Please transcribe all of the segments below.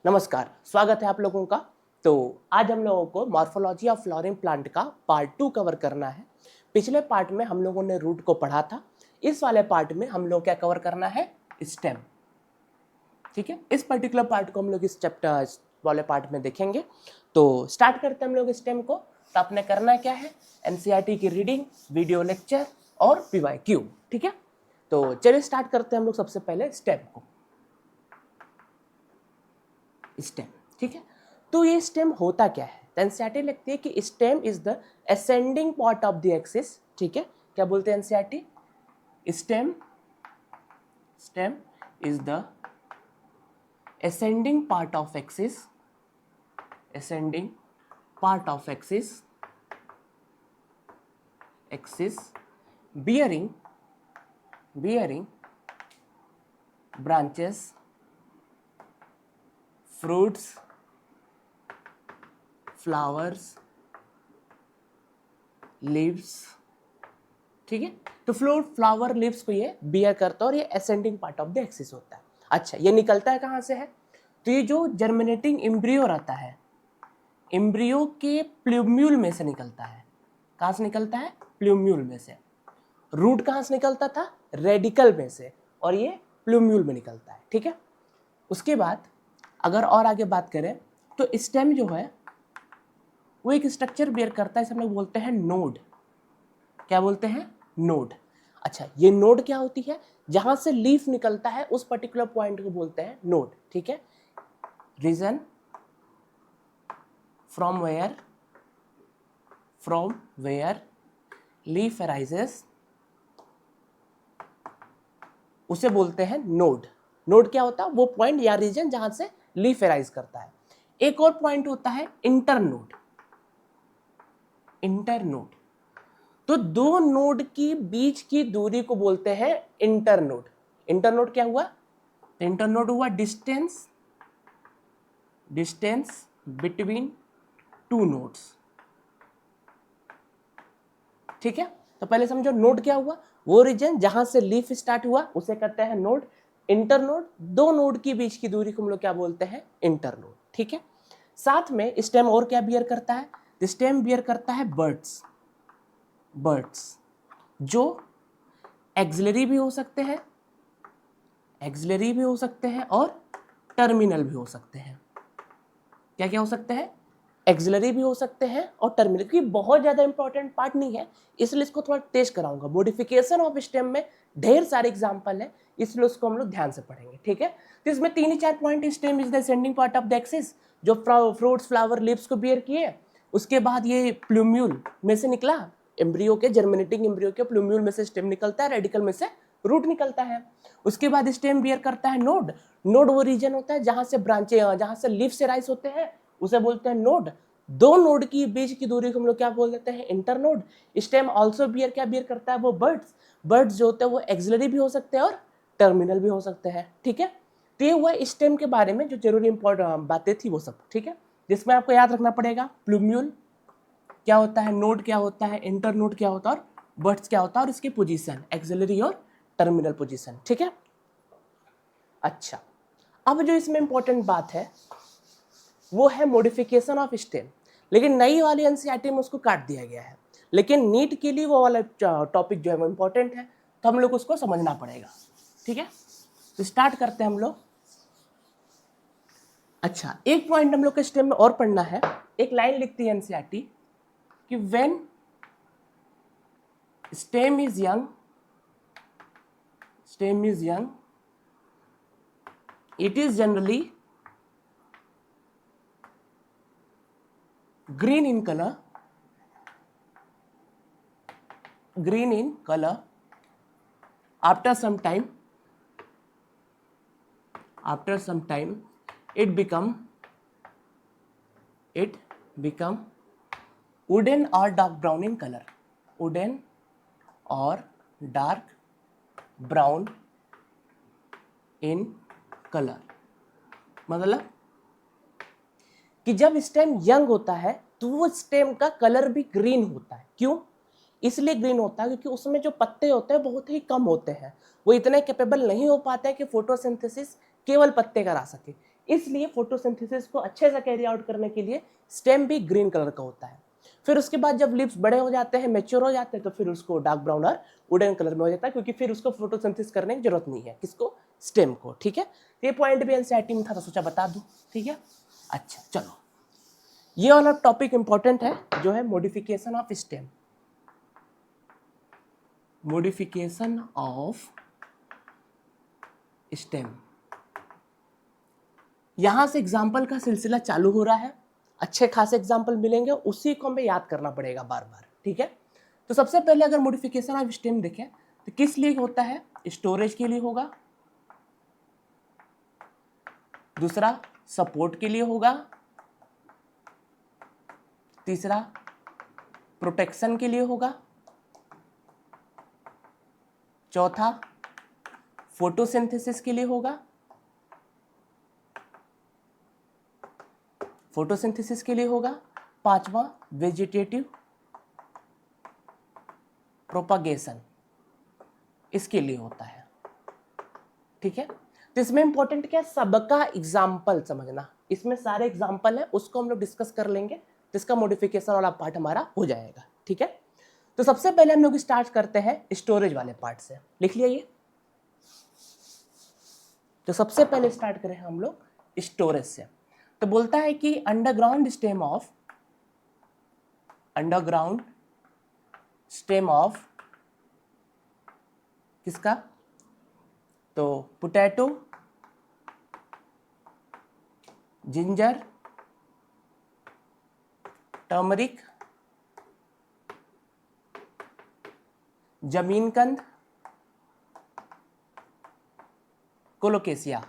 नमस्कार, स्वागत है आप लोगों का। तो आज हम लोगों को मॉर्फोलॉजी ऑफ फ्लोरिंग प्लांट का पार्ट 2 कवर करना है। पिछले पार्ट में हम लोगों ने रूट को पढ़ा था। इस वाले पार्ट में हम लोग क्या कवर करना है, स्टेम। ठीक है, इस पर्टिकुलर पार्ट को हम लोग इस चैप्टर वाले पार्ट में देखेंगे। तो स्टार्ट करते हैं हम लोग स्टेम को। तो आपने करना क्या है, एनसीईआरटी की रीडिंग, वीडियो लेक्चर और पीवाईक्यू। ठीक है, तो चलिए स्टार्ट करते हैं हम लोग सबसे पहले स्टेम को। स्टेम, ठीक है। तो ये स्टेम होता क्या है, एनसीईआरटी लिखती है कि stem is the ascending part of the axis. ठीक है, क्या बोलते हैं NCERT, stem stem is the ascending part of axis, ascending part of axis bearing branches, fruits, flowers, leaves। ठीक है, तो फ्लावर लीव्स को ये बियर करता है और ये ascending part of the axis होता है। अच्छा, ये निकलता है कहाँ से है, तो ये जो जर्मिनेटिंग एम्ब्रियो रहता है, एम्ब्रियो के प्लूम्यूल में से निकलता है। कहाँ से निकलता है, प्लूम्यूल में से। रूट कहाँ से निकलता था, रेडिकल में से, और ये प्लूम्यूल में निकलता है। ठीक है, उसके बाद अगर और आगे बात करें तो स्टेम जो है वो एक स्ट्रक्चर बियर करता है, इसे हम लोग बोलते हैं नोड। क्या बोलते हैं, नोड। अच्छा, ये नोड क्या होती है, जहां से लीफ निकलता है उस पर्टिकुलर पॉइंट को बोलते हैं नोड। ठीक है, region from where leaf arises, उसे बोलते हैं नोड। नोड क्या होता है, वो पॉइंट या रीजन जहां से लीफ अराइज करता है। एक और पॉइंट होता है इंटरनोड। तो दो नोड की बीच की दूरी को बोलते हैं इंटरनोड। इंटरनोड क्या हुआ, इंटरनोड हुआ डिस्टेंस बिटवीन टू नोड्स। ठीक है, तो पहले समझो नोड क्या हुआ, वो रीजन जहां से लीफ स्टार्ट हुआ उसे कहते हैं नोड। इंटरनोड, दो नोड की बीच की दूरी को हम लोग क्या बोलते हैं, इंटरनोड। ठीक है, साथ में स्टेम और क्या बियर करता है, स्टेम बियर करता है बर्ड्स जो एक्सिलरी भी हो सकते हैं और टर्मिनल भी हो सकते हैं। क्या क्या हो सकते हैं, एक्सिलरी भी हो सकते हैं और टर्मिनल। क्योंकि बहुत ज्यादा इंपॉर्टेंट पार्ट नहीं है इसलिए इसको थोड़ा तेज कराऊंगा। मॉडिफिकेशन ऑफ स्टेम में ढेर सारे एग्जांपल है, इसलिए उसको हम लोग ध्यान से पढ़ेंगे। ठीक है, तो इसमें 3 ही 4 point, stem is the ascending part of the axis, जो फ्रूट्स, फ्लावर, लीव्स को बियर किए। उसके बाद ये प्लूम्यूल में से निकला, एम्ब्रियो के, जर्मिनेटिंग एम्ब्रियो के प्लूम्यूल में से स्टेम निकलता है, रेडिकल में से रूट निकलता है। उसके बाद स्टेम बियर करता है नोड। नोड वो रीजन होता है जहां से ब्रांचे, जहां से लीफ से राइज होते हैं, उसे बोलते हैं नोड। दो नोड की बीच की दूरी को हम लोग क्या बोल देते हैं, इंटरनोड। स्टेम आल्सो बियर क्या बियर करता है, वो बर्ड्स जो होते हैं वो एक्सिलरी भी हो सकते हैं और टर्मिनल भी हो सकते हैं। ठीक है, तो ये हुआ स्टेम के बारे में जो जरूरी इंपॉर्टेंट बातें थी वो सब। ठीक है, जिसमें आपको याद रखना पड़ेगा प्लूम्यूल क्या होता है, नोड क्या होता है, इंटरनोड क्या होता है और बर्ड्स क्या होता है, और इसकी पोजीशन, एक्सिलरी और टर्मिनल पोजीशन। ठीक है, अच्छा, अब जो इसमें इंपॉर्टेंट बात है वो है मॉडिफिकेशन ऑफ स्टेम। लेकिन नई वाली एनसीईआरटी में उसको काट दिया गया है, लेकिन नीट के लिए वो वाला टॉपिक जो है वो इंपॉर्टेंट है, तो हम लोग उसको समझना पड़ेगा। ठीक है, तो स्टार्ट करते हैं हम लोग। अच्छा, एक पॉइंट हम लोग के स्टेम में और पढ़ना है। एक लाइन लिखती है एनसीईआरटी कि when stem is young it is generally green in color after some time it become wooden or dark brown in color, मतलब कि जब स्टेम यंग होता है तो वो स्टेम का कलर भी ग्रीन होता है। क्यों, इसलिए ग्रीन होता है क्योंकि उसमें जो पत्ते होते हैं बहुत ही कम होते हैं, वो इतने कैपेबल नहीं हो पाते हैं कि फोटोसिंथेसिस केवल पत्ते करा सके। इसलिए फोटोसिंथेसिस को अच्छे से कैरी आउट करने के लिए स्टेम भी ग्रीन कलर का होता है। फिर उसके बाद जब लीव्स बड़े हो जाते हैं, मैच्योर हो जाते हैं, तो फिर उसको डार्क ब्राउन और वुडन कलर में हो जाता है, क्योंकि फिर उसको फोटोसिंथेसिस करने की जरूरत नहीं है। किसको? स्टेम को। ठीक है, ये पॉइंट भी एनसीईआरटी में था तो सोचा बता दूं। ठीक है, अच्छा चलो, ये वाला टॉपिक इंपॉर्टेंट है जो है modification of stem. Modification of stem, यहां से एग्जाम्पल का सिलसिला चालू हो रहा है। अच्छे खासे एग्जाम्पल मिलेंगे, उसी को हमें याद करना पड़ेगा बार बार। ठीक है, तो सबसे पहले अगर मॉडिफिकेशन ऑफ स्टेम देखें तो किस लिए होता है? स्टोरेज के लिए होगा, दूसरा सपोर्ट के लिए होगा, तीसरा प्रोटेक्शन के लिए होगा, चौथा फोटोसिंथेसिस के लिए होगा, फोटोसिंथेसिस के लिए होगा, पांचवा वेजिटेटिव प्रोपागेशन इसके लिए होता है। ठीक है, तो इसमें इंपॉर्टेंट क्या है? सबका एग्जाम्पल समझना। इसमें सारे एग्जाम्पल है, उसको हम लोग डिस्कस कर लेंगे, तो इसका मॉडिफिकेशन वाला पार्ट हमारा हो जाएगा। ठीक है, तो सबसे पहले हम लोग स्टार्ट करते हैं स्टोरेज वाले पार्ट से। लिख लिया ये, तो सबसे पहले स्टार्ट करें हम लोग स्टोरेज से। तो बोलता है कि अंडरग्राउंड स्टेम ऑफ किसका? तो पोटैटो, जिंजर, टर्मरिक, जमीनकंद, कोलोकेसिया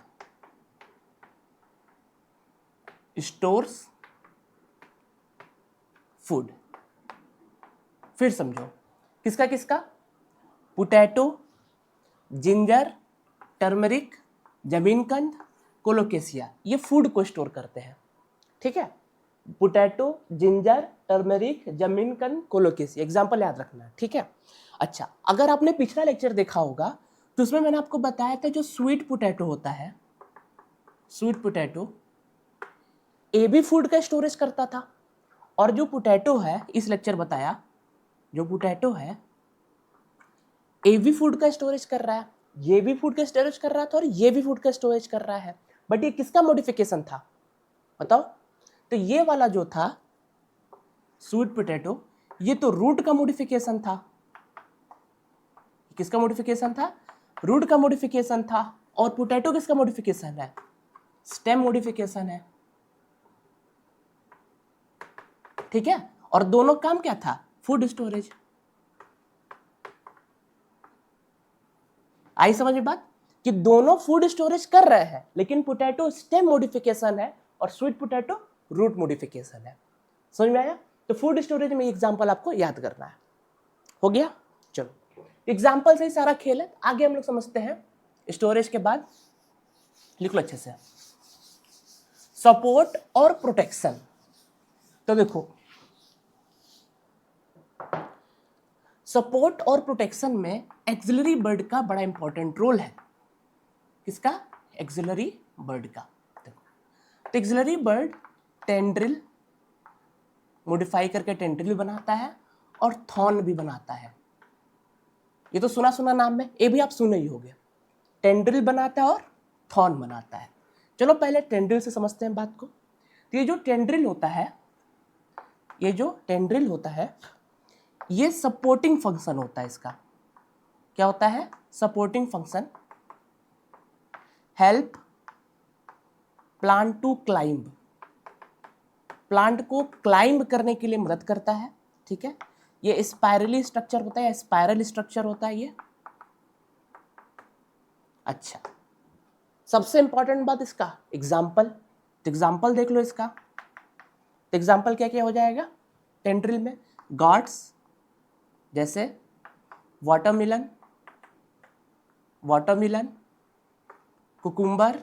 स्टोर्स फूड। फिर समझो, किसका किसका? पोटैटो, जिंजर, टर्मरिक, जमीनकंद, कोलोकेसिया, ये फूड को स्टोर करते हैं। ठीक है, पोटैटो, जिंजर, टर्मरिक, जमीनकंद, कोलोकेसिया, एग्जाम्पल याद रखना। ठीक है, अच्छा, अगर आपने पिछला लेक्चर देखा होगा तो उसमें मैंने आपको बताया था जो स्वीट पोटैटो होता है, स्वीट पोटैटो ए भी फूड का स्टोरेज करता था, और जो पोटैटो है, इस लेक्चर बताया, जो पोटैटो है ए भी फूड का स्टोरेज कर रहा है, ये भी फूड का स्टोरेज कर रहा था, और ये भी फूड का स्टोरेज कर रहा है। बट ये किसका मॉडिफिकेशन था बताओ? तो ये वाला जो था स्वीट पोटैटो, ये तो रूट का मॉडिफिकेशन था। किसका मॉडिफिकेशन था? रूट का मॉडिफिकेशन था। और पोटैटो किसका मॉडिफिकेशन है? स्टेम मॉडिफिकेशन है। ठीक है, और दोनों काम क्या था? Food storage. आई समझ में बात? कि दोनों फूड स्टोरेज कर रहे हैं, लेकिन पोटैटो स्टेम मॉडिफिकेशन है और स्वीट पोटैटो रूट मॉडिफिकेशन है। समझ में आया? तो फूड स्टोरेज में एग्जांपल आपको याद करना है। हो गया? चलो, एग्जांपल से ही सारा खेल है, आगे हम लोग समझते हैं। स्टोरेज के बाद लिख लो अच्छे से, सपोर्ट और प्रोटेक्शन। तो देखो, सपोर्ट और प्रोटेक्शन में एक्सिलरी बर्ड का बड़ा इंपॉर्टेंट रोल है। किसका? एक्सिलरी बर्ड का। देखो, तो एक्सिलरी बर्ड टेंड्रिल मॉडिफाई करके टेंड्रिल बनाता है और थॉर्न भी बनाता है। ये तो सुना सुना नाम है, ये भी आप सुने ही होंगे। टेंड्रिल बनाता है और थॉर्न बनाता है। चलो पहले टेंड्रिल से समझते हैं बात को। तो ये जो टेंड्रिल होता है, ये सपोर्टिंग फंक्शन होता है इसका। क्या होता है? Supporting function. Help plant to climb, plant को क्लाइंब करने के लिए मदद करता है। ठीक है, ये स्पाइरली स्ट्रक्चर होता है, स्पाइरल स्ट्रक्चर होता है ये। अच्छा, सबसे इंपॉर्टेंट बात इसका एग्जाम्पल। तो एग्जाम्पल देख लो इसका। तो एग्जाम्पल क्या क्या हो जाएगा टेंड्रिल में? गॉड्स, जैसे watermelon, cucumber,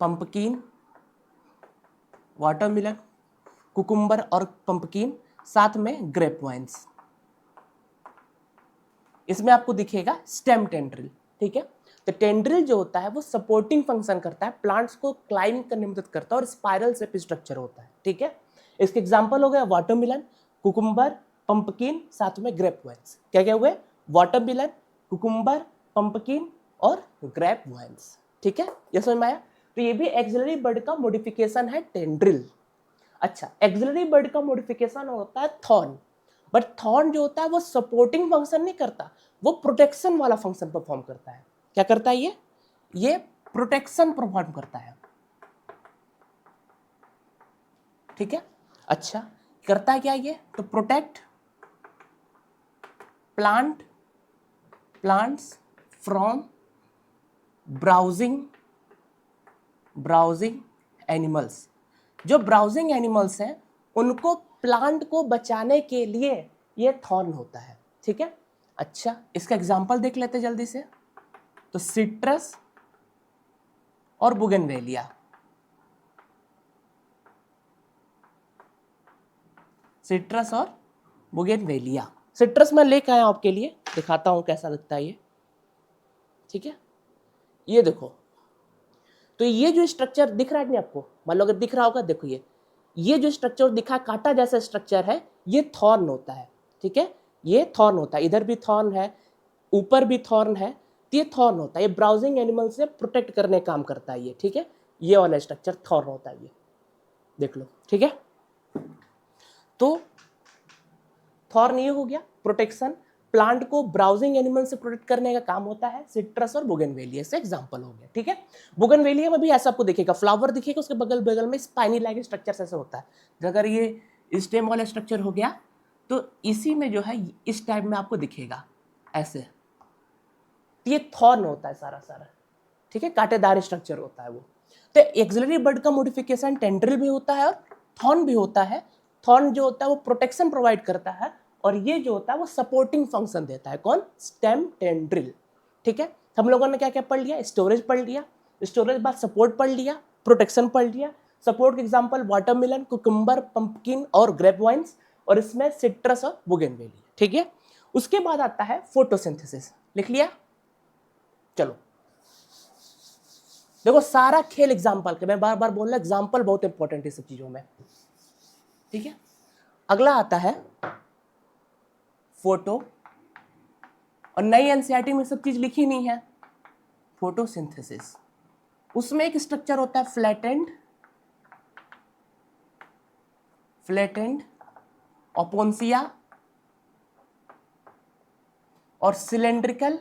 pumpkin, watermelon, cucumber और पंपकिन, साथ में ग्रेप वाइन्स। इसमें आपको दिखेगा स्टेम टेंड्रिल। ठीक है, तो टेंड्रिल जो होता है वो सपोर्टिंग फंक्शन करता है, प्लांट्स को क्लाइंब करने में मदद करता है और स्पाइरल शेप स्ट्रक्चर होता है, ठीक है। इसके एग्जांपल हो गया वाटरमेलन, कुकुम्बर, पंपकिन, साथ में ग्रेप वाइन्स। क्या क्या हुए? वाटरमेलन, कुकुम्बर, पंपकिन और ग्रेप वाइन्स, ठीक है, ये समझ में आया। तो ये भी एक्सिलरी बर्ड का मॉडिफिकेशन है टेंड्रिल। अच्छा, एक्सिलरी बर्ड का मॉडिफिकेशन होता है थॉर्न, बट थॉर्न जो होता है वो सपोर्टिंग फंक्शन नहीं करता, वो प्रोटेक्शन वाला फंक्शन परफॉर्म करता है। क्या करता है ये प्रोटेक्शन परफॉर्म करता है, ठीक है। अच्छा, करता है क्या ये? तो protect plants from browsing animals. जो ब्राउजिंग एनिमल्स हैं उनको प्लांट को बचाने के लिए ये थॉर्न होता है, ठीक है। अच्छा, इसका एग्जांपल देख लेते जल्दी से। तो सिट्रस और बुगेनवेलिया, सिट्रस और बुगेनवेलिया। सिट्रस मैं लेकर आया आपके लिए, दिखाता हूं कैसा लगता है ये, ठीक है। ये देखो, तो ये जो स्ट्रक्चर दिख रहा है नहीं आपको, मान लो अगर दिख रहा होगा, देखो ये जो स्ट्रक्चर दिखा कांटा जैसा स्ट्रक्चर है, ये थॉर्न होता है, ठीक है। ये थॉर्न होता है, इधर भी थॉर्न है, ऊपर भी थॉर्न है, तो ये थॉर्न होता है। ये ब्राउजिंग एनिमल से प्रोटेक्ट करने काम करता है ये, ठीक है। ये वाला स्ट्रक्चर थॉर्न होता है, ये देख लो, ठीक है। तो थॉर्न ये हो गया प्रोटेक्शन, प्लांट को ब्राउजिंग एनिमल से प्रोटेक्ट करने का काम होता है। सिट्रस और बुगेनवेलिया से एग्जांपल हो गया, ठीक है। बुगेनवेलिया में भी ऐसा आपको दिखेगा, फ्लावर दिखेगा, उसके बगल बगल में स्पाइनी लाइक स्ट्रक्चर ऐसे होता है। अगर ये स्टेम वाला स्ट्रक्चर हो गया तो इसी में जो है इस टाइप में आपको दिखेगा ऐसे, ये थॉर्न होता है सारा, ठीक है, कांटेदार स्ट्रक्चर होता है वो। तो एक्सिलरी बर्ड का मॉडिफिकेशन टेंड्रिल भी होता है और थॉर्न भी होता है। थॉर्न जो होता है वो प्रोटेक्शन प्रोवाइड करता है और ये जो होता है वो सपोर्टिंग फंक्शन देता है। कौन? स्टेम टेंड्रिल, ठीक है। हम लोगों ने क्या क्या पढ़ लिया? स्टोरेज पढ़ लिया, स्टोरेज बाद सपोर्ट पढ़ लिया, प्रोटेक्शन पढ़ लिया। सपोर्ट के एग्जांपल वाटरमेलन, कुकुम्बर, पंपकिन और ग्रेप वाइन्स, और इसमें सिट्रस और बुगेनवेलिया, ठीक है। उसके बाद आता है फोटोसिंथेसिस, लिख लिया? चलो देखो, सारा खेल एग्जाम्पल के, मैं बार बार बोल रहा, एग्जाम्पल बहुत इंपॉर्टेंट है सब चीजों में, ठीक है। अगला आता है फोटो, और नई एनसीईआरटी में सब चीज लिखी नहीं है। फोटोसिंथेसिस, उसमें एक स्ट्रक्चर होता है फ्लैटेंड ओपोन्सिया और सिलेंड्रिकल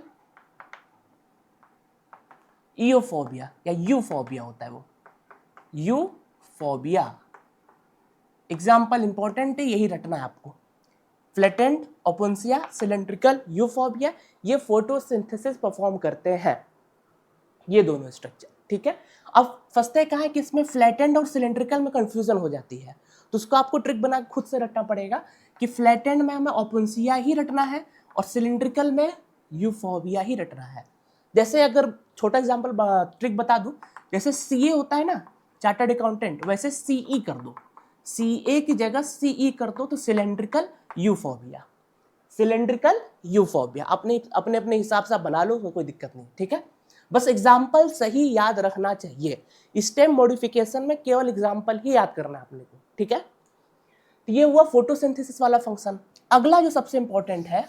ईओफोबिया या यूफोबिया होता है वो, यूफोबिया। एग्जाम्पल इंपॉर्टेंट है, यही रटना है आपको। फ्लैटेंड ओपोन्सिया, सिलेंड्रिकल यूफोबिया, ये फोटोसिंथेसिस परफॉर्म करते हैं, ये दोनों स्ट्रक्चर, ठीक है। अब फंसते कहाँ है कि इसमें फ्लैटेंड और सिलेंड्रिकल में कंफ्यूजन हो जाती है, तो उसको आपको ट्रिक बना खुद से रटना पड़ेगा कि फ्लैटेंड में हमें ओपोन्सिया ही रटना है और सिलेंड्रिकल में यूफोबिया ही रटना है। जैसे अगर छोटा एग्जांपल ट्रिक बता दूं, जैसे सीए होता है ना, चार्टर्ड अकाउंटेंट, वैसे सीई कर दो, सीए की जगह सीई कर दो, तो सिलेंड्रिकल यूफोबिया, सिलेंड्रिकल यूफोबिया अपने अपने अपने हिसाब से बना लो, कोई दिक्कत नहीं, ठीक है। बस एग्जाम्पल सही याद रखना चाहिए, स्टेम मॉडिफिकेशन में केवल एग्जाम्पल ही याद करना है अपने को, ठीक है। तो ये हुआ फोटोसिंथेसिस वाला फंक्शन। अगला जो सबसे इंपॉर्टेंट है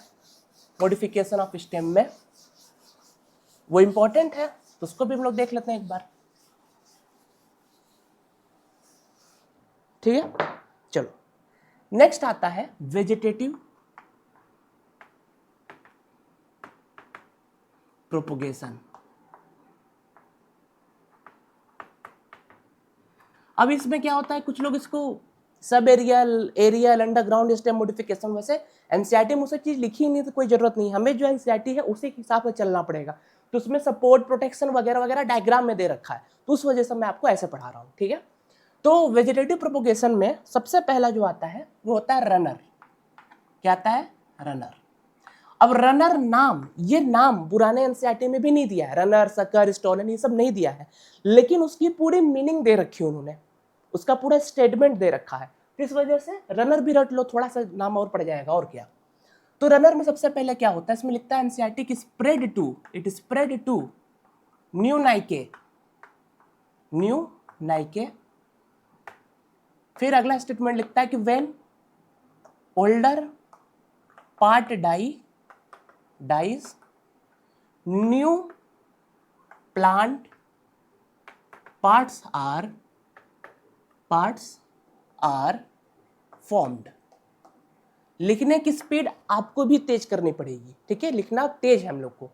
मॉडिफिकेशन ऑफ स्टेम में, वो इंपॉर्टेंट है, तो उसको भी हम लोग देख लेते हैं एक बार, ठीक है। चलो, नेक्स्ट आता है वेजिटेटिव प्रोपोगेशन। अब इसमें क्या होता है, कुछ लोग इसको sub aerial underground stem modification, वैसे एनसीईआरटी में उसे चीज लिखी नहीं तो कोई जरूरत नहीं, हमें जो एनसीईआरटी है उसी के हिसाब से चलना पड़ेगा। तो उसमें सपोर्ट, प्रोटेक्शन वगैरह वगैरह डायग्राम में दे रखा है, तो उस वजह से मैं आपको ऐसे पढ़ा रहा हूँ, ठीक है। तो वेजिटेटिव प्रोपोगेशन में सबसे पहला जो आता है वो होता है रनर। क्या आता है? रनर। अब रनर नाम, ये नाम पुराने एनसीईआरटी में भी नहीं दिया है, रनर, सकर, स्टॉलन, ये सब नहीं दिया है, लेकिन उसकी पूरी मीनिंग दे रखी है उन्होंने, उसका पूरा स्टेटमेंट दे रखा है, इस वजह से रनर भी रट लो, थोड़ा सा नाम और पड़ जाएगा, और क्या। तो रनर में सबसे पहले क्या होता है, इसमें लिखता है एनसीईआरटी की spread to, it spread to new niches. फिर अगला स्टेटमेंट लिखता है कि when older part dies new plant parts are formed. लिखने की स्पीड आपको भी तेज करनी पड़ेगी, ठीक है, लिखना तेज है हम लोग को,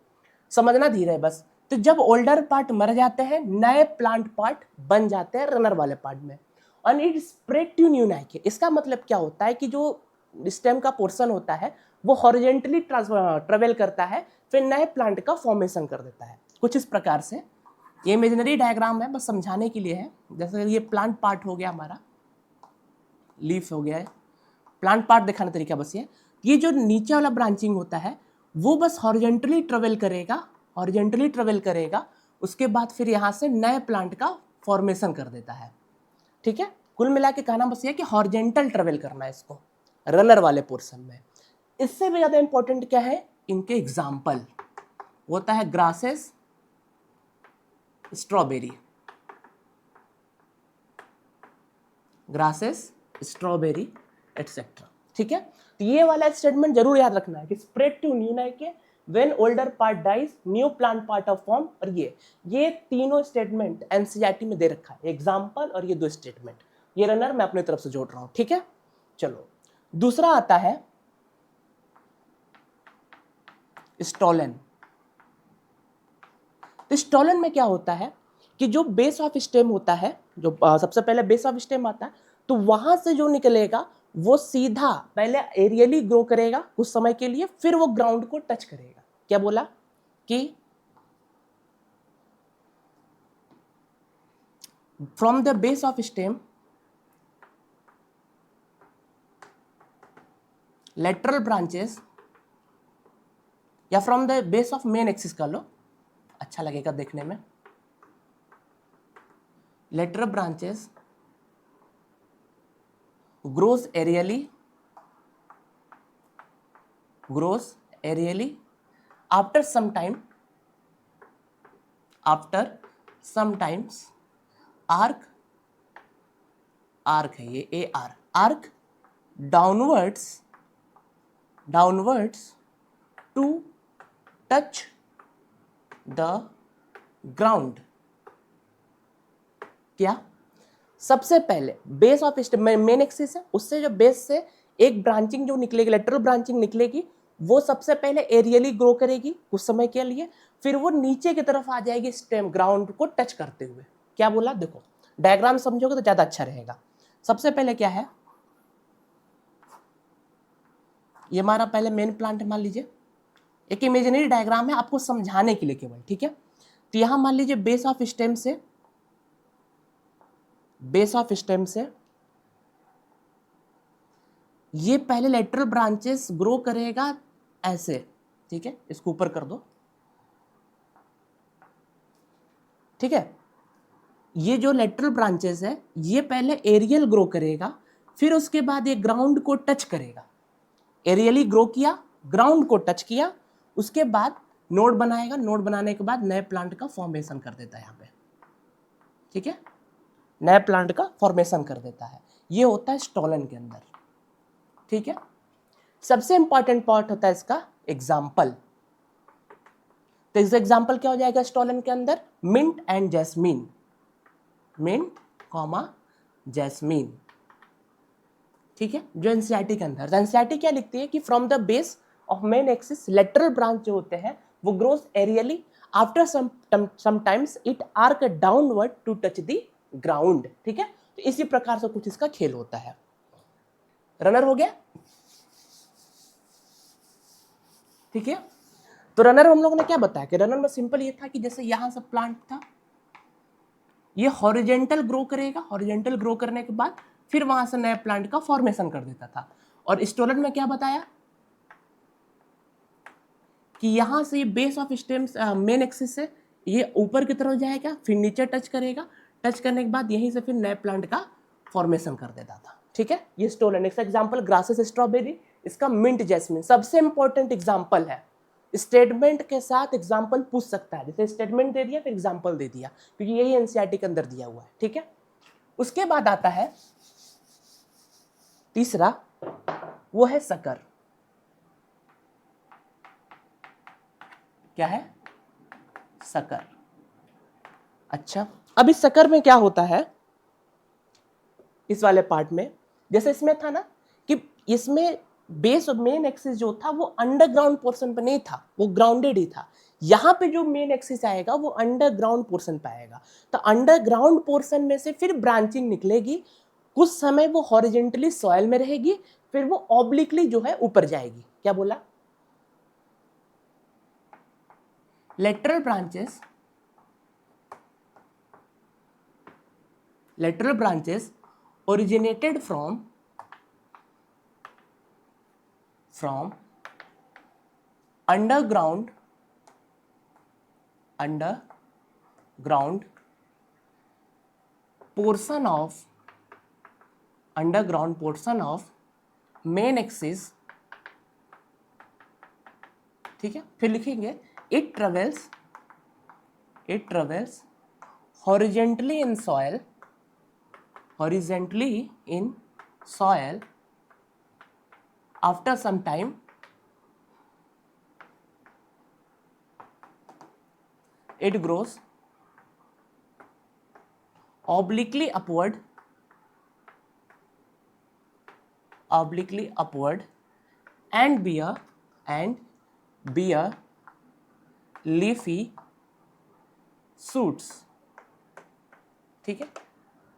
समझना धीरे है बस। तो जब ओल्डर पार्ट मर जाते हैं, नए प्लांट पार्ट बन जाते हैं रनर वाले पार्ट में, और it spread to new niches. इसका मतलब क्या होता है कि जो स्टेम का पोर्शन होता है वो हॉरिजेंटली ट्रेवल करता है, फिर नए प्लांट का फॉर्मेशन कर देता है, कुछ इस प्रकार से। ये इमेजिनरी डायग्राम है, बस समझाने के लिए है। जैसे ये प्लांट पार्ट हो गया हमारा, लीफ हो गया है, प्लांट पार्ट दिखाने तरीका बस ये जो नीचे वाला ब्रांचिंग होता है वो बस हॉरिजेंटली ट्रेवल करेगा, उसके बाद फिर यहाँ से नए प्लांट का फॉर्मेशन कर देता है, ठीक है। कुल मिला के कहना बस ये कि हॉरिजेंटल ट्रेवल करना है इसको रनर वाले पोर्शन में। इससे भी ज्यादा इंपॉर्टेंट क्या है, इनके एग्जाम्पल होता है ग्रासेस, स्ट्रॉबेरी, एटसेट्रा, ठीक है। तो ये वाला स्टेटमेंट जरूर याद रखना है कि spread to new niches, when older part dies new plant part of form. और ये तीनों स्टेटमेंट एनसीईआरटी में दे रखा है, एग्जाम्पल और ये दो स्टेटमेंट। ये रनर मैं अपनी तरफ से जोड़ रहा हूं, ठीक है। चलो दूसरा आता है स्टॉलन। तो स्टॉलन में क्या होता है कि जो बेस ऑफ स्टेम होता है, जो सबसे पहले बेस ऑफ स्टेम आता है, तो वहां से जो निकलेगा वो सीधा पहले एरियली ग्रो करेगा कुछ समय के लिए, फिर वो ग्राउंड को टच करेगा। क्या बोला कि from the base of stem lateral branches, या from the base of main axis कर लो, अच्छा लगेगा देखने में। Lateral branches grows aerially after some times arc है ये arc downwards to touch the ground। क्या सबसे पहले बेस ऑफ मेन एक्सिस है, उससे जो बेस से एक ब्रांचिंग जो निकलेगी, लेटरल ब्रांचिंग निकलेगी, वो सबसे पहले एरियली ग्रो करेगी कुछ समय के लिए, फिर वो नीचे की तरफ आ जाएगी स्टेम ग्राउंड को टच करते हुए। क्या बोला, देखो डायग्राम समझोगे तो ज्यादा अच्छा रहेगा। सबसे पहले क्या है, ये हमारा पहले मेन प्लांट मान लीजिए, एक इमेजिनरी डायग्राम है आपको समझाने के लिए केवल, ठीक है। तो यहां मान लीजिए बेस ऑफ स्टेम से ये पहले लेटरल ब्रांचेस ग्रो करेगा ऐसे, ठीक है, इसको ऊपर कर दो, ठीक है। ये जो लेटरल ब्रांचेस है ये पहले एरियल ग्रो करेगा, फिर उसके बाद ये ग्राउंड को टच करेगा। एरियली ग्रो किया, ग्राउंड को टच किया, उसके बाद नोड बनाएगा, नोड बनाने के बाद नए प्लांट का फॉर्मेशन कर देता है यहाँ पे, ठीक है, नए प्लांट का फॉर्मेशन कर देता है। ये होता है स्टॉलन के अंदर, ठीक है। सबसे इंपॉर्टेंट पार्ट होता है इसका एग्जाम्पल। तो इसका एग्जाम्पल क्या हो जाएगा स्टॉलन के अंदर, mint and jasmine, mint comma jasmine, ठीक है। जो एनसीईआरटी के अंदर, एनसीईआरटी क्या लिखती है कि from the base of main axis lateral branch जो होते हैं वो grows aerially, after sometimes it arch downward to touch the ground, ठीक है। तो इसी प्रकार से कुछ इसका खेल होता है। रनर हो गया, ठीक है। तो रनर हम लोगों ने क्या बताया कि रनर में सिंपल ये था कि जैसे यहां से प्लांट था, ये हॉरिजेंटल ग्रो करेगा, हॉरिजेंटल ग्रो करने के बाद फिर वहां से नए प्लांट का फॉर्मेशन कर देता था। और स्टोलन में क्या बताया कि यहां से ये base of stem main axis से ये ऊपर की तरफ जाएगा, फिर नीचे टच करेगा, टच करने के बाद यहीं से फिर नए प्लांट का फॉर्मेशन कर देता था, ठीक है। ये स्टोलन, इसका एग्जांपल ग्रासेस स्ट्रॉबेरी, इसका मिंट जैस्मिन, सबसे इंपॉर्टेंट एग्जांपल है। स्टेटमेंट के साथ एग्जाम्पल पूछ सकता है, जैसे स्टेटमेंट दे दिया फिर एग्जाम्पल दे दिया, क्योंकि यही एनसीईआरटी के अंदर दिया हुआ है, ठीक है। उसके बाद आता है तीसरा, वो है सकर। क्या है? सकर। अच्छा, अब इस सकर में क्या होता है, इस वाले पार्ट में, जैसे इसमें था ना कि इसमें बेस और मेन एक्सिस जो था वो अंडरग्राउंड पोर्शन पे नहीं था, वो ग्राउंडेड ही था। यहाँ पे जो मेन एक्सिस आएगा वो अंडरग्राउंड पोर्शन पे आएगा, तो अंडरग्राउंड पोर्शन में से फिर ब्रांचिंग निकलेगी, कुछ समय वो हॉरिजेंटली सॉइल में रहेगी, फिर वो ऑब्लिकली जो है ऊपर जाएगी। क्या बोला? Lateral branches originated from underground portion of main axis, ठीक है। फिर लिखेंगे it travels horizontally in soil after some time it grows obliquely upward and bear leafy shoots, ठीक है।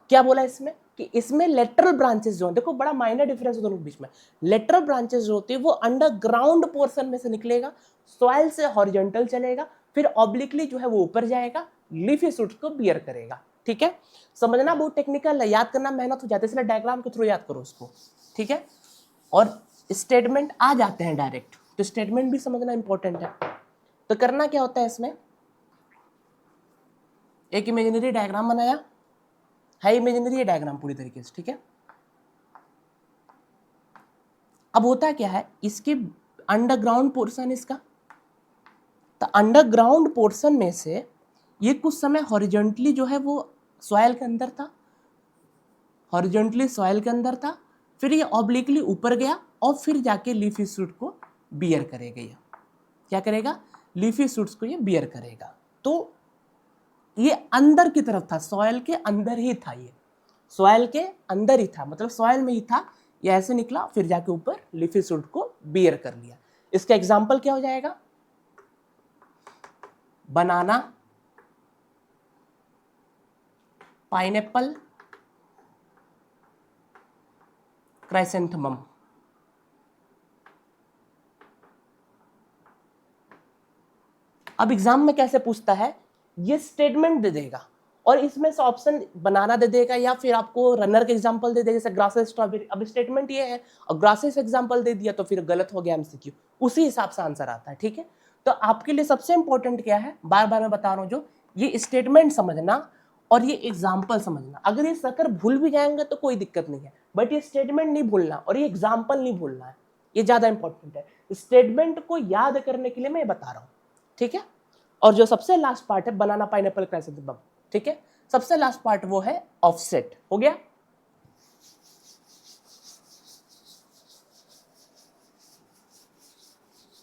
क्या बोला इसमें कि इसमें लेटरल ब्रांचेस जो, देखो बड़ा माइनर डिफरेंस है दोनों के बीच में। लेटरल ब्रांचेस जो होती है वो अंडरग्राउंड पोर्शन में से निकलेगा, सॉइल से हॉरिजॉन्टल चलेगा, फिर ऑब्लिकली जो है वो ऊपर जाएगा, लीफी शूट्स को बियर करेगा, ठीक है। समझना बहुत टेक्निकल है, याद करना मेहनत हो जाती है, इसलिए डायग्राम के थ्रू याद करो उसको, ठीक है। और स्टेटमेंट आ जाते हैं डायरेक्ट, तो स्टेटमेंट भी समझना इंपॉर्टेंट है। तो करना क्या होता है इसमें, एक इमेजिनरी डायग्राम बनाया है, इमेजिनरी डायग्राम पूरी तरीके से, ठीक है। अब होता क्या है, इसके अंडरग्राउंड पोर्शन इसका, तो अंडरग्राउंड पोर्शन में से ये कुछ समय हॉरिजॉन्टली जो है वो सॉइल के अंदर था, फिर ये ऑब्लिकली ऊपर गया और फिर जाके लीफी शूट को बियर करेगा। ये क्या करेगा? लीफी शूट्स को ये बियर करेगा। तो ये अंदर की तरफ था, सॉइल के अंदर ही था, ये सॉइल के अंदर ही था, मतलब सॉइल में ही था, ये ऐसे निकला फिर जाके ऊपर लीफी शूट को बियर कर लिया। इसका एग्जाम्पल क्या हो जाएगा? बनाना, पाइनएप्पल, क्राइसेंथेमम। अब एग्जाम में कैसे पूछता है, ये स्टेटमेंट दे देगा और इसमें से ऑप्शन बनाना दे देगा, या फिर आपको रनर के एग्जांपल दे देगा, जैसे ग्रासेस स्ट्रॉबेरी। अब स्टेटमेंट ये है और ग्रासेस एग्जांपल दे दिया तो फिर गलत हो गया एमसीक्यू, उसी हिसाब से आंसर आता है, ठीक है। तो आपके लिए सबसे इंपॉर्टेंट क्या है, बार बार मैं बता रहा हूं, जो ये स्टेटमेंट समझना और ये एग्जाम्पल समझना। अगर ये सकर भूल भी जाएंगे तो कोई दिक्कत नहीं है, बट ये स्टेटमेंट नहीं भूलना और ये एग्जाम्पल नहीं भूलना है, ये ज्यादा इंपॉर्टेंट है। स्टेटमेंट को याद करने के लिए मैं बता रहा हूं, ठीक है। और जो सबसे लास्ट पार्ट है बनाना, पाइनएप्पल, क्राइसेंथेमम, ठीक है। सबसे लास्ट पार्ट वो है ऑफसेट। हो गया?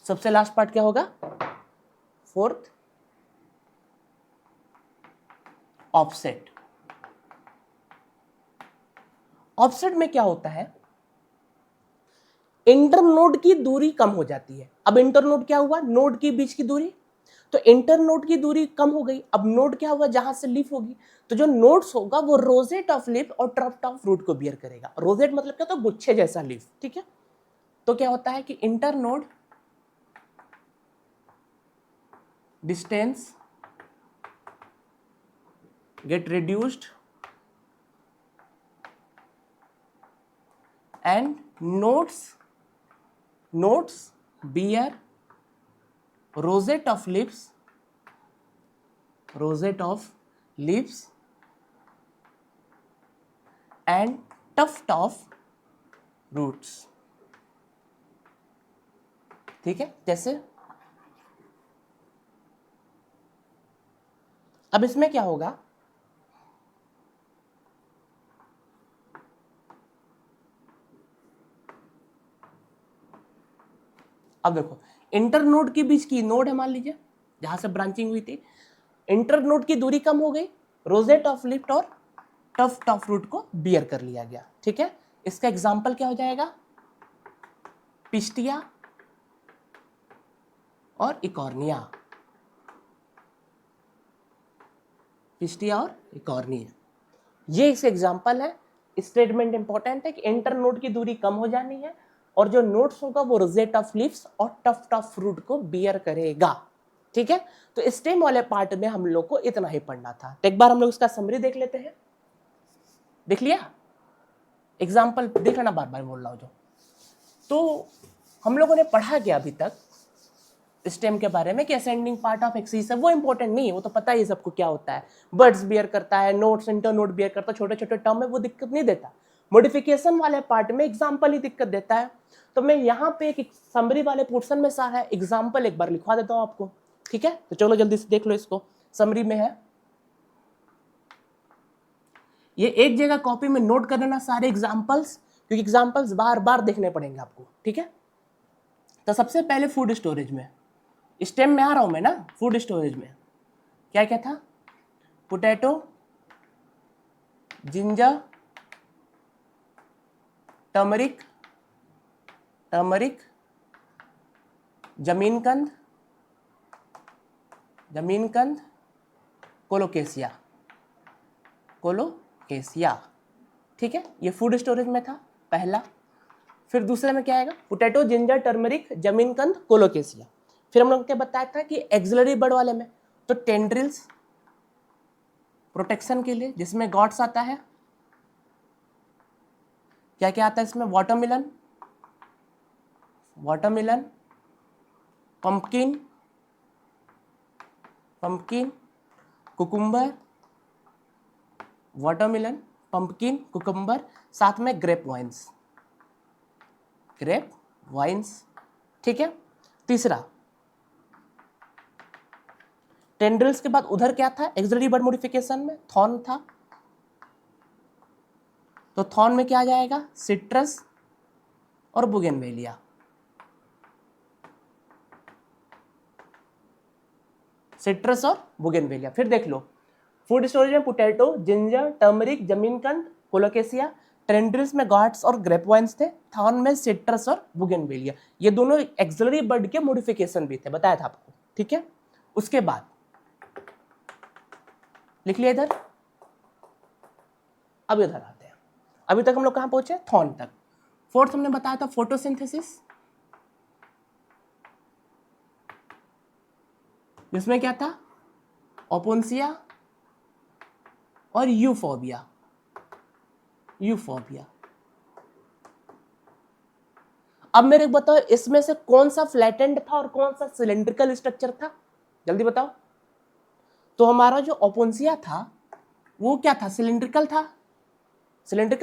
सबसे लास्ट पार्ट क्या होगा? Fourth, offset. ऑफसेट में क्या होता है, इंटरनोड की दूरी कम हो जाती है। अब इंटरनोड क्या हुआ? नोड के बीच की दूरी, तो इंटरनोड की दूरी कम हो गई। अब नोड क्या हुआ? जहां से लीफ होगी, तो जो नोड्स होगा वो रोजेट ऑफ लीफ और ट्रफ्ट ऑफ रूट को बियर करेगा। रोजेट मतलब क्या? तो गुच्छे जैसा लीफ, ठीक है। तो क्या होता है कि internode distance get reduced and nodes bear rosette of leaves and tuft of roots, ठीक है। जैसे अब इसमें क्या होगा, अब देखो इंटर नोड के बीच की नोड है, मान लीजिए जहां से ब्रांचिंग हुई थी, इंटर नोड की दूरी कम हो गई, रोजेट ऑफ लिफ्ट और टफ्ट ऑफ रूट को बियर कर लिया गया। ठीक है, इसका एग्जाम्पल क्या हो जाएगा, पिस्टिया और इकॉर्निया, पिस्टिया और इकॉर्निया, ये इसके एग्जाम्पल है। स्टेटमेंट इंपॉर्टेंट है कि इंटर नोड की दूरी कम हो जानी है और जो नोड्स होगा वो रोजेट ऑफ लीव्स और टफ्ट ऑफ फ्रूट को बियर करेगा। ठीक है, तो स्टेम वाले पार्ट में हम लोग को इतना ही पढ़ना था। तो एक बार हम लोग इसका समरी देख लेते हैं। देख लिया, एग्जाम्पल देख लेना, बार बार बोल रहा हूं जो। तो हम लोगों ने पढ़ा क्या अभी तक स्टेम के बारे में कि असेंडिंग पार्ट ऑफ एक्सिस है, वो इंपॉर्टेंट नहीं है, वो तो पता ही सबको क्या होता है। बर्ड्स बियर करता है, नोट्स इंटर नोट बियर करता है, छोटे छोटे टर्म है, वो दिक्कत नहीं देता। मॉडिफिकेशन वाले पार्ट में एग्जाम्पल ही दिक्कत देता है। तो मैं यहाँ पे एक समरी वाले पोर्शन में सारा एग्जाम्पल एक बार लिखवा देता हूँ आपको। ठीक है, तो चलो जल्दी से देख लो इसको। समरी में है, ये एक जगह कॉपी में नोट कर लेना सारे एग्जाम्पल्स, क्योंकि एग्जाम्पल्स बार बार देखने पड़ेंगे आपको। ठीक है, तो सबसे पहले फूड स्टोरेज में, स्टेम में आ रहा हूं मैं ना, फूड स्टोरेज में क्या क्या था, पोटैटो, जिंजर, टर्मरिक, जमीन कंद, कोलोकेसिया। ठीक है, ये फूड स्टोरेज में था पहला। फिर दूसरे में क्या आएगा, पोटैटो, जिंजर, टर्मरिक, जमीन कंद, कोलोकेसिया। फिर हम लोग क्या बताया था कि एक्सिलरी बर्ड वाले में तो टेंड्रिल्स प्रोटेक्शन के लिए, जिसमें गॉड्स आता है, क्या क्या आता है इसमें, watermelon, pumpkin, cucumber, watermelon, pumpkin, cucumber, साथ में ग्रेप वाइन्स। ठीक है, तीसरा टेंड्रिल्स के बाद उधर क्या था, एक्सिलरी बर्ड मॉडिफिकेशन में थॉर्न था, तो थॉर्न में क्या आ जाएगा, सिट्रस और बुगेनवेलिया। फिर देख लो, फूड स्टोरेज में पोटैटो, जिंजर, टर्मरिक, जमीनकंद, कोलोकेसिया, टेंड्रिल्स में गॉड्स और ग्रेप वाइन्स थे, थॉर्न में सिट्रस और बुगेनवेलिया। ये दोनों एक्सिलरी बर्ड के मॉडिफिकेशन भी थे, बताया था आपको। ठीक है, उसके बाद लिख लिया इधर। अब इधर आते हैं, अभी तक हम लोग कहां पहुंचे, थॉर्न तक। फोर्थ हमने बताया था फोटोसिंथेसिस, जिसमें क्या था, ओपोन्सिया और यूफोबिया। अब मेरे को बताओ, इसमें से कौन सा फ्लैटेंड था और कौन सा सिलेंड्रिकल स्ट्रक्चर था, जल्दी बताओ। तो हमारा जो ओपोन्सिया था वो क्या था, सिलेंड्रिकल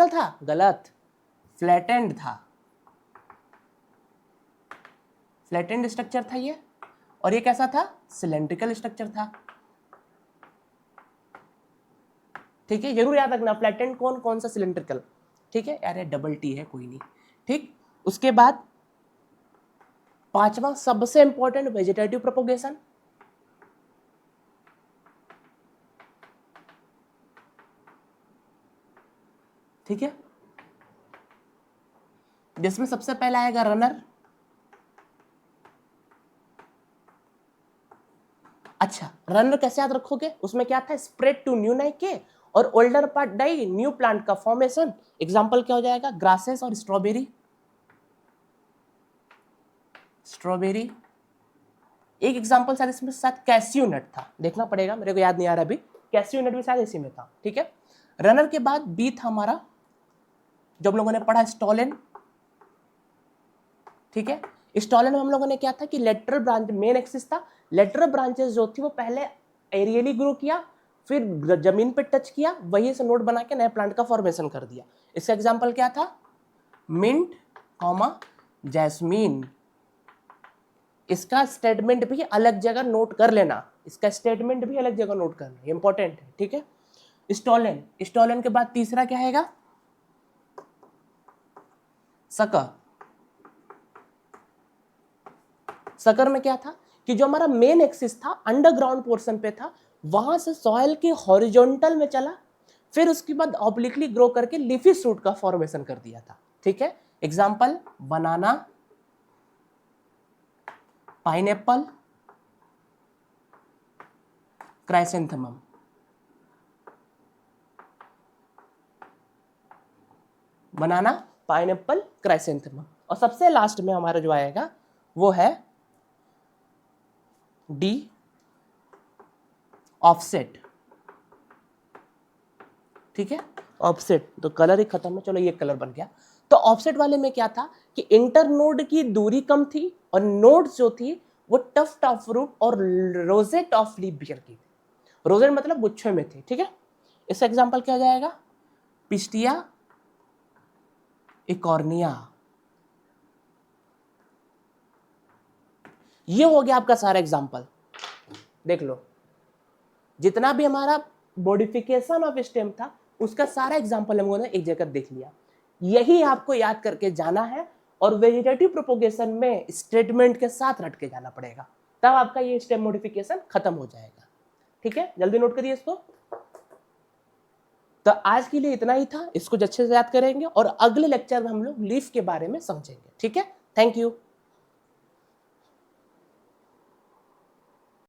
था, गलत, फ्लैटेंड था, फ्लैटेंड स्ट्रक्चर था ये। और ये कैसा था, सिलेंड्रिकल स्ट्रक्चर था। ठीक है, जरूर याद रखना, फ्लैटेंड कौन सा, सिलेंड्रिकल। ठीक है यार, ये डबल टी है, कोई नहीं। ठीक, उसके बाद पांचवा सबसे इंपॉर्टेंट, वेजिटेटिव प्रोपोगेशन। ठीक है, जिसमें सबसे पहला आएगा रनर। अच्छा, रनर कैसे याद रखोगे, उसमें क्या था, स्प्रेड टू न्यू नाइके और older part die new plant का फॉर्मेशन। एग्जांपल क्या हो जाएगा, ग्रासेस और स्ट्रॉबेरी। एक एग्जांपल शायद इसमें शायद कैस्यू नट था, देखना पड़ेगा, मेरे को याद नहीं आ रहा अभी, कैस्यू नट भी शायद इसी में था। ठीक है, रनर के बाद बी था हमारा, जब लोगों ने पढ़ा स्टॉलन। ठीक है, स्टॉलन में हम लोगों ने क्या था कि लेटरल ब्रांच, मेन एक्सिस था, लेटरल ब्रांचेस जो थी वो पहले एरियली ग्रो किया, फिर जमीन पे टच किया, वही से नोड बना के नए प्लांट का फॉर्मेशन कर दिया। इसका एग्जांपल क्या था, मिंट, जैस्मीन। इसका स्टेटमेंट भी अलग जगह नोट कर लेना, इसका स्टेटमेंट भी अलग जगह नोट करना है, इंपॉर्टेंट है, ठीक है। स्टॉलन, स्टॉलन के बाद तीसरा क्या आएगा, सकर। सकर में क्या था कि जो हमारा मेन एक्सिस था अंडरग्राउंड पोर्शन पे था, वहां से सॉइल के हॉरिजॉन्टल में चला, फिर उसके बाद ऑब्लिकली ग्रो करके लीफी शूट का फॉर्मेशन कर दिया था, ठीक है। एग्जांपल बनाना, पाइनएप्पल, क्राइसेंथेमम। बनाना, पाइनएप्पल, क्राइसेंथेमम। और सबसे लास्ट में हमारा जो आएगा वो है डी, ऑफसेट, ठीक है। ऑफसेट तो कलर ही खत्म है, चलो ये कलर बन गया। तो ऑफसेट वाले में क्या था कि इंटर नोड की दूरी कम थी और नोड्स जो थी वो टफ्ट ऑफ रूट और रोजेट ऑफ लीफ बियर की थी। रोजेट मतलब गुच्छे में थे, ठीक है। इसका एग्जांपल क्या जाएगा, पिस्टिया इकॉर्निया। ये हो गया आपका सारा एग्जांपल। देख लो, जितना भी हमारा मॉडिफिकेशन ऑफ स्टेम था उसका सारा एग्जांपल हम लोगों ने एक जगह देख लिया। यही आपको याद करके जाना है और वेजिटेटिव प्रोपोगेशन में स्टेटमेंट के साथ रट के जाना पड़ेगा, तब आपका ये स्टेम मॉडिफिकेशन खत्म हो जाएगा, ठीक है। जल्दी नोट करिए इसको। तो आज के लिए इतना ही था, इसको अच्छे से याद करेंगे और अगले लेक्चर में हम लोग लीफ के बारे में समझेंगे, ठीक है। Thank you.